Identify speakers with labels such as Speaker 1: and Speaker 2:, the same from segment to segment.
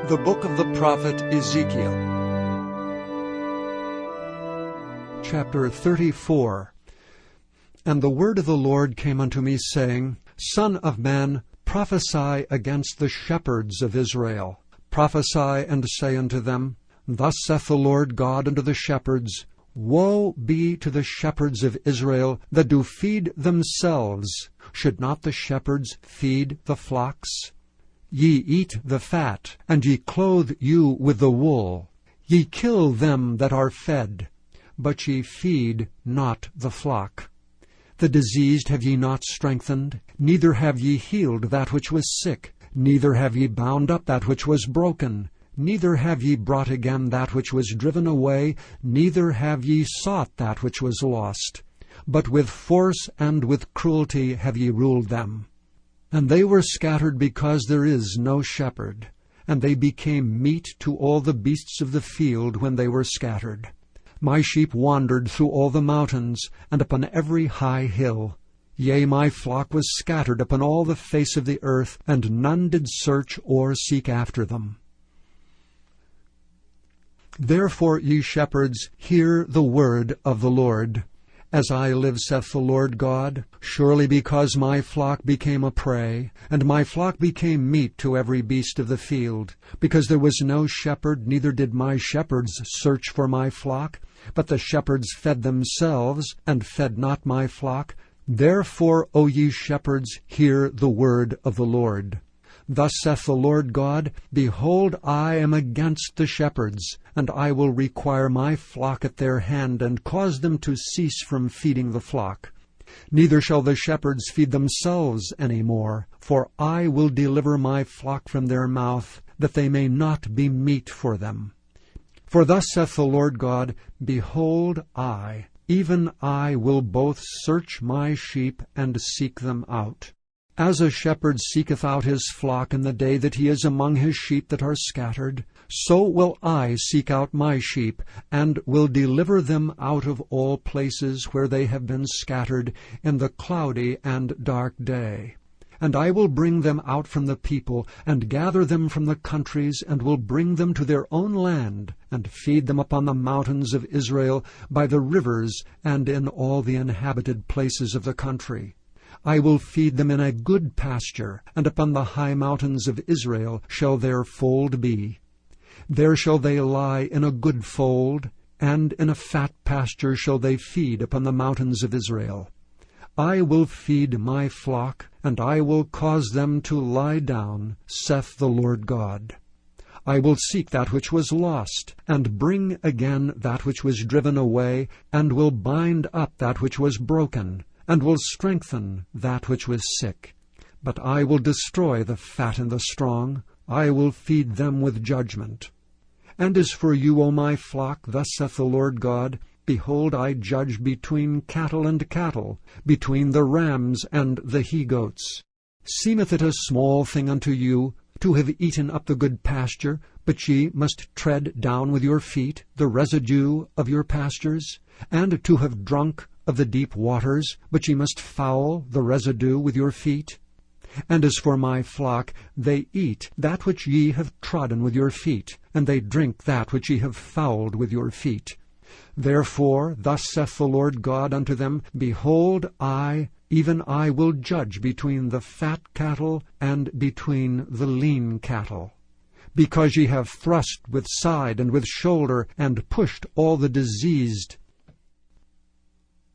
Speaker 1: The book of the prophet Ezekiel. Chapter 34. And the word of the Lord came unto me, saying, Son of man, prophesy against the shepherds of Israel. Prophesy and say unto them, Thus saith the Lord God unto the shepherds, Woe be to the shepherds of Israel that do feed themselves. Should not the shepherds feed the flocks? Ye eat the fat, and ye clothe you with the wool. Ye kill them that are fed, but ye feed not the flock. The diseased have ye not strengthened, neither have ye healed that which was sick, neither have ye bound up that which was broken, neither have ye brought again that which was driven away, neither have ye sought that which was lost. But with force and with cruelty have ye ruled them. And they were scattered because there is no shepherd, and they became meat to all the beasts of the field when they were scattered. My sheep wandered through all the mountains, and upon every high hill. Yea, my flock was scattered upon all the face of the earth, and none did search or seek after them. Therefore, ye shepherds, hear the word of the Lord. As I live, saith the Lord God, surely because my flock became a prey, and my flock became meat to every beast of the field, because there was no shepherd, neither did my shepherds search for my flock, but the shepherds fed themselves, and fed not my flock. Therefore, O ye shepherds, hear the word of the Lord. Thus saith the Lord God, Behold, I am against the shepherds, and I will require my flock at their hand, and cause them to cease from feeding the flock. Neither shall the shepherds feed themselves any more, for I will deliver my flock from their mouth, that they may not be meat for them. For thus saith the Lord God, Behold, I, even I, will both search my sheep and seek them out. As a shepherd seeketh out his flock in the day that he is among his sheep that are scattered, so will I seek out my sheep, and will deliver them out of all places where they have been scattered in the cloudy and dark day. And I will bring them out from the people, and gather them from the countries, and will bring them to their own land, and feed them upon the mountains of Israel, by the rivers, and in all the inhabited places of the country. I will feed them in a good pasture, and upon the high mountains of Israel shall their fold be. There shall they lie in a good fold, and in a fat pasture shall they feed upon the mountains of Israel. I will feed my flock, and I will cause them to lie down, saith the Lord God. I will seek that which was lost, and bring again that which was driven away, and will bind up that which was broken, and will strengthen that which was sick. But I will destroy the fat and the strong. I will feed them with judgment. And as for you, O my flock, thus saith the Lord God, Behold, I judge between cattle and cattle, between the rams and the he-goats. Seemeth it a small thing unto you to have eaten up the good pasture, but ye must tread down with your feet the residue of your pastures, and to have drunk of the deep waters, but ye must foul the residue with your feet? And as for my flock, they eat that which ye have trodden with your feet, and they drink that which ye have fouled with your feet. Therefore, thus saith the Lord God unto them, Behold, I, even I, will judge between the fat cattle and between the lean cattle. Because ye have thrust with side and with shoulder, and pushed all the diseased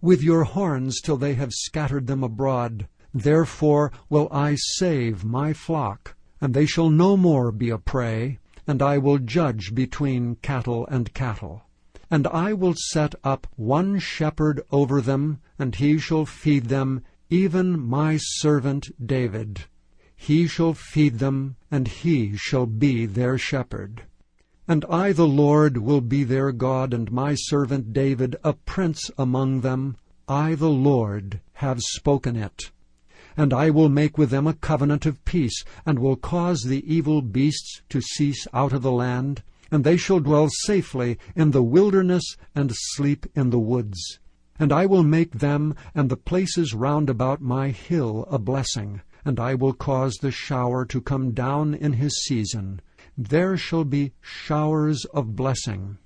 Speaker 1: with your horns till they have scattered them abroad. Therefore will I save my flock, and they shall no more be a prey, and I will judge between cattle and cattle. And I will set up one shepherd over them, and he shall feed them, even my servant David. He shall feed them, and he shall be their shepherd. And I, the Lord, will be their God, and my servant David a prince among them. I, the Lord, have spoken it. And I will make with them a covenant of peace, and will cause the evil beasts to cease out of the land, and they shall dwell safely in the wilderness, and sleep in the woods. And I will make them and the places round about my hill a blessing, and I will cause the shower to come down in his season. there shall be showers of blessing.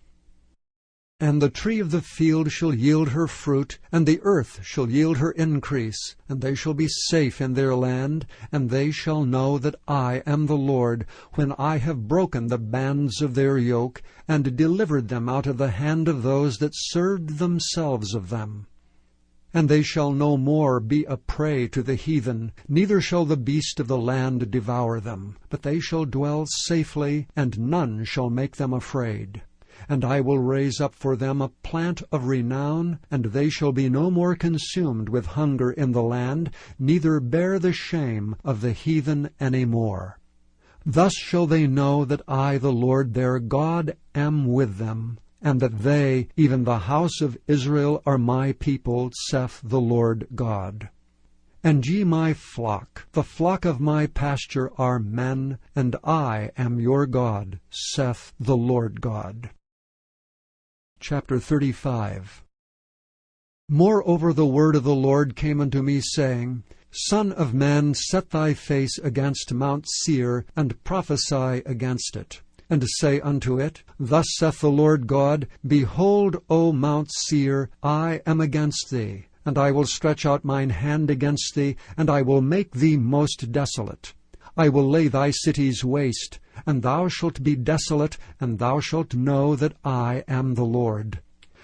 Speaker 1: And the tree of the field shall yield her fruit, and the earth shall yield her increase, and they shall be safe in their land, and they shall know that I am the Lord, when I have broken the bands of their yoke, and delivered them out of the hand of those that served themselves of them. And they shall no more be a prey to the heathen, neither shall the beast of the land devour them, but they shall dwell safely, and none shall make them afraid. And I will raise up for them a plant of renown, and they shall be no more consumed with hunger in the land, neither bear the shame of the heathen any more. Thus shall they know that I, the Lord their God, am with them, and that they, even the house of Israel, are my people, saith the Lord God. And ye my flock, the flock of my pasture, are men, and I am your God, saith the Lord God. Chapter 35. Moreover the word of the Lord came unto me, saying, Son of man, set thy face against Mount Seir, and prophesy against it. And say unto it, Thus saith the Lord God, Behold, O Mount Seir, I am against thee, and I will stretch out mine hand against thee, and I will make thee most desolate. I will lay thy cities waste, and thou shalt be desolate, and thou shalt know that I am the Lord.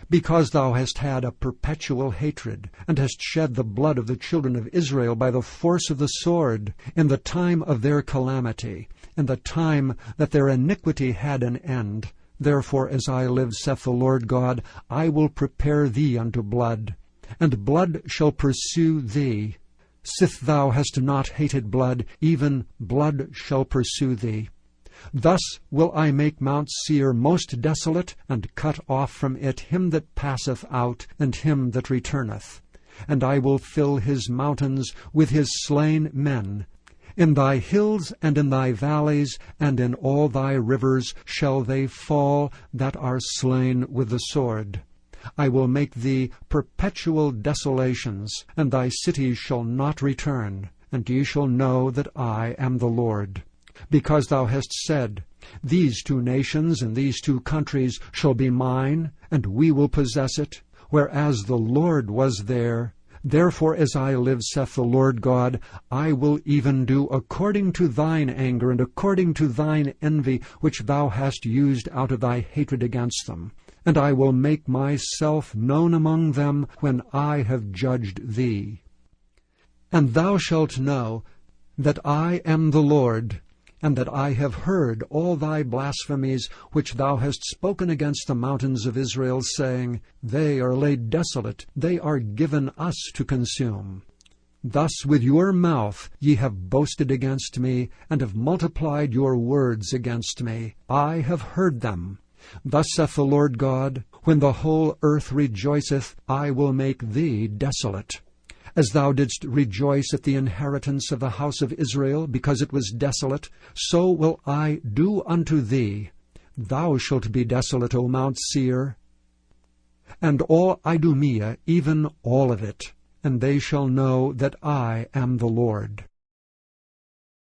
Speaker 1: Because thou hast had a perpetual hatred, and hast shed the blood of the children of Israel by the force of the sword, in the time of their calamity, in the time that their iniquity had an end. Therefore, as I live, saith the Lord God, I will prepare thee unto blood, and blood shall pursue thee. Sith thou hast not hated blood, even blood shall pursue thee. Thus will I make Mount Seir most desolate, and cut off from it him that passeth out, and him that returneth. And I will fill his mountains with his slain men. In thy hills and in thy valleys, and in all thy rivers shall they fall that are slain with the sword. I will make thee perpetual desolations, and thy cities shall not return, and ye shall know that I am the Lord. Because thou hast said, These two nations and these two countries shall be mine, and we will possess it, whereas the Lord was there. Therefore, as I live, saith the Lord God, I will even do according to thine anger, and according to thine envy, which thou hast used out of thy hatred against them. And I will make myself known among them when I have judged thee. And thou shalt know that I am the Lord, and that I have heard all thy blasphemies which thou hast spoken against the mountains of Israel, saying, They are laid desolate, they are given us to consume. Thus with your mouth ye have boasted against me, and have multiplied your words against me. I have heard them. Thus saith the Lord God, When the whole earth rejoiceth, I will make thee desolate. As thou didst rejoice at the inheritance of the house of Israel, because it was desolate, so will I do unto thee. Thou shalt be desolate, O Mount Seir, and all Idumea, even all of it, and they shall know that I am the Lord.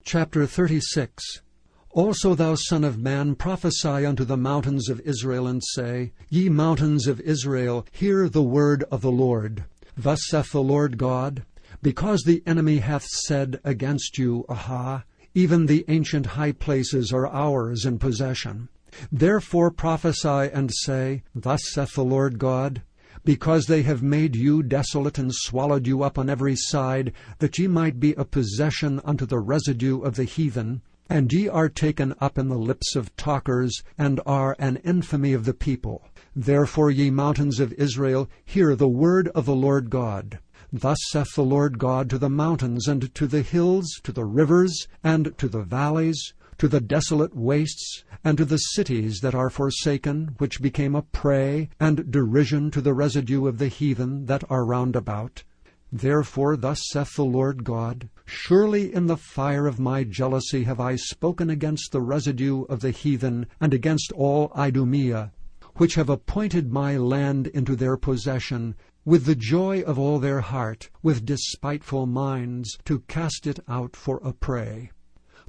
Speaker 1: Chapter 36. Also, thou son of man, prophesy unto the mountains of Israel, and say, Ye mountains of Israel, hear the word of the Lord. Thus saith the Lord God, Because the enemy hath said against you, Aha, even the ancient high places are ours in possession. Therefore prophesy and say, Thus saith the Lord God, Because they have made you desolate, and swallowed you up on every side, that ye might be a possession unto the residue of the heathen, and ye are taken up in the lips of talkers, and are an infamy of the people. Therefore, ye mountains of Israel, hear the word of the Lord God. Thus saith the Lord God to the mountains, and to the hills, to the rivers, and to the valleys, to the desolate wastes, and to the cities that are forsaken, which became a prey and derision to the residue of the heathen that are round about. Therefore thus saith the Lord God, Surely in the fire of my jealousy have I spoken against the residue of the heathen, and against all Idumea, which have appointed my land into their possession, with the joy of all their heart, with despiteful minds, to cast it out for a prey.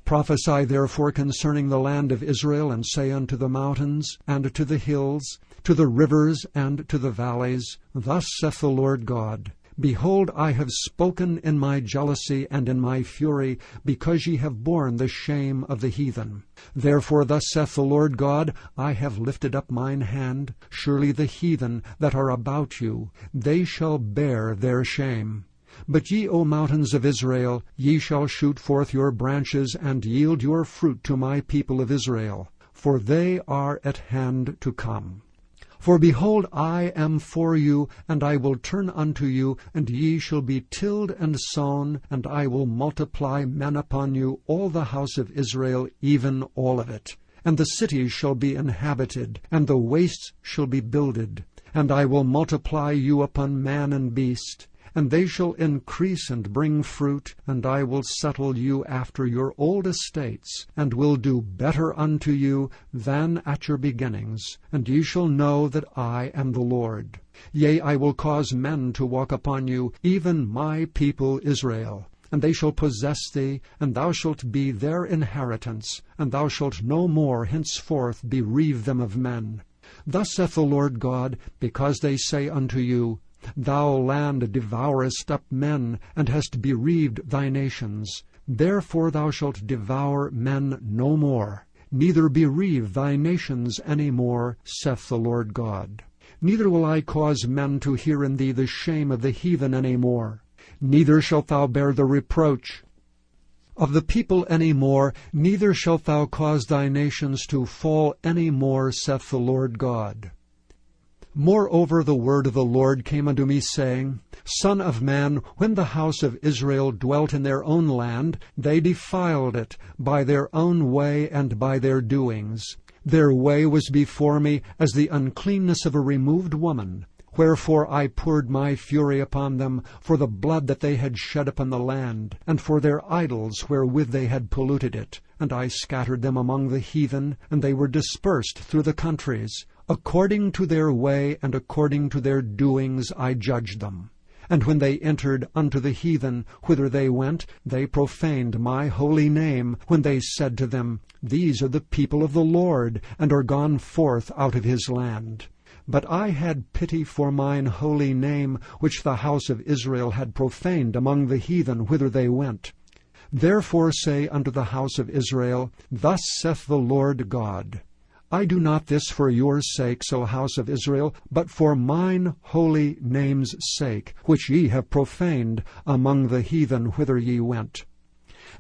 Speaker 1: Prophesy therefore concerning the land of Israel, and say unto the mountains, and to the hills, to the rivers, and to the valleys, Thus saith the Lord God, Behold, I have spoken in my jealousy and in my fury, because ye have borne the shame of the heathen. Therefore thus saith the Lord God, I have lifted up mine hand. Surely the heathen that are about you, they shall bear their shame. But ye, O mountains of Israel, ye shall shoot forth your branches, and yield your fruit to my people of Israel, for they are at hand to come. For behold, I am for you, and I will turn unto you, and ye shall be tilled and sown, and I will multiply men upon you, all the house of Israel, even all of it. And the cities shall be inhabited, and the wastes shall be builded. And I will multiply you upon man and beast, and they shall increase and bring fruit, and I will settle you after your old estates, and will do better unto you than at your beginnings, and ye shall know that I am the Lord. Yea, I will cause men to walk upon you, even my people Israel. And they shall possess thee, and thou shalt be their inheritance, and thou shalt no more henceforth bereave them of men. Thus saith the Lord God, because they say unto you, Thou land devourest up men, and hast bereaved thy nations. Therefore thou shalt devour men no more, neither bereave thy nations any more, saith the Lord God. Neither will I cause men to hear in thee the shame of the heathen any more, neither shalt thou bear the reproach of the people any more, neither shalt thou cause thy nations to fall any more, saith the Lord God. Moreover the word of the Lord came unto me, saying, Son of man, when the house of Israel dwelt in their own land, they defiled it by their own way and by their doings. Their way was before me as the uncleanness of a removed woman. Wherefore I poured my fury upon them for the blood that they had shed upon the land, and for their idols wherewith they had polluted it. And I scattered them among the heathen, and they were dispersed through the countries. According to their way and according to their doings I judged them. And when they entered unto the heathen, whither they went, they profaned my holy name, when they said to them, These are the people of the Lord, and are gone forth out of his land. But I had pity for mine holy name, which the house of Israel had profaned among the heathen whither they went. Therefore say unto the house of Israel, Thus saith the Lord God, I do not this for your sakes, O house of Israel, but for mine holy name's sake, which ye have profaned among the heathen whither ye went.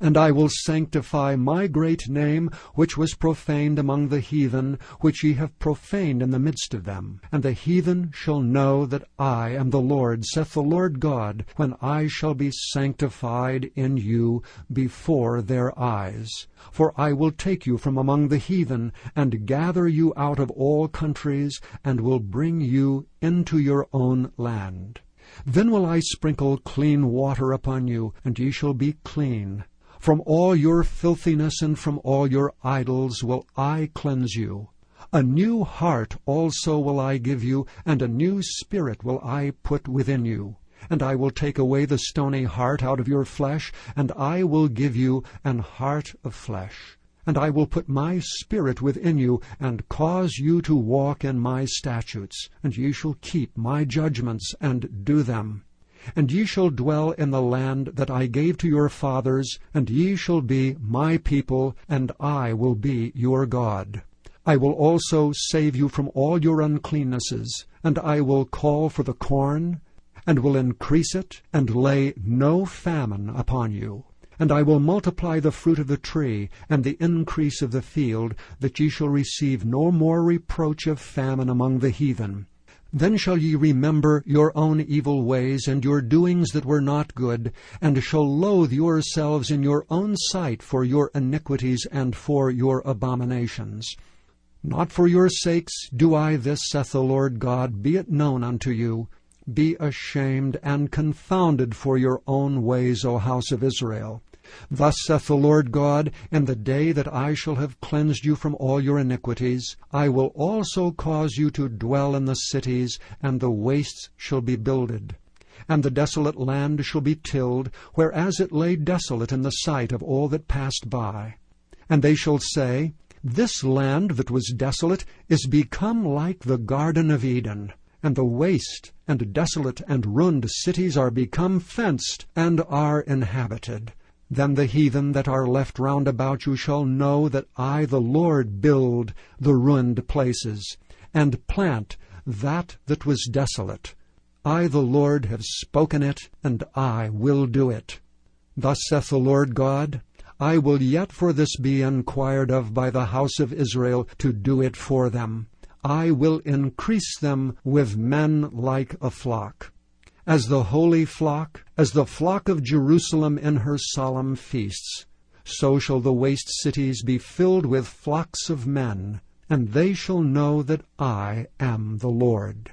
Speaker 1: And I will sanctify my great name, which was profaned among the heathen, which ye have profaned in the midst of them. And the heathen shall know that I am the Lord, saith the Lord God, when I shall be sanctified in you before their eyes. For I will take you from among the heathen, and gather you out of all countries, and will bring you into your own land. Then will I sprinkle clean water upon you, and ye shall be clean. From all your filthiness and from all your idols will I cleanse you. A new heart also will I give you, and a new spirit will I put within you. And I will take away the stony heart out of your flesh, and I will give you an heart of flesh. And I will put my spirit within you, and cause you to walk in my statutes, and ye shall keep my judgments, and do them. And ye shall dwell in the land that I gave to your fathers, and ye shall be my people, and I will be your God. I will also save you from all your uncleannesses, and I will call for the corn, and will increase it, and lay no famine upon you. And I will multiply the fruit of the tree, and the increase of the field, that ye shall receive no more reproach of famine among the heathen. Then shall ye remember your own evil ways, and your doings that were not good, and shall loathe yourselves in your own sight for your iniquities and for your abominations. Not for your sakes do I this, saith the Lord God, be it known unto you. Be ashamed and confounded for your own ways, O house of Israel. Thus saith the Lord God, in the day that I shall have cleansed you from all your iniquities, I will also cause you to dwell in the cities, and the wastes shall be builded. And the desolate land shall be tilled, whereas it lay desolate in the sight of all that passed by. And they shall say, This land that was desolate is become like the Garden of Eden, and the waste and desolate and ruined cities are become fenced, and are inhabited. Then the heathen that are left round about you shall know that I the Lord build the ruined places, and plant that was desolate. I the Lord have spoken it, and I will do it. Thus saith the Lord God, I will yet for this be inquired of by the house of Israel, to do it for them. I will increase them with men like a flock. As the holy flock, as the flock of Jerusalem in her solemn feasts, so shall the waste cities be filled with flocks of men, and they shall know that I am the Lord.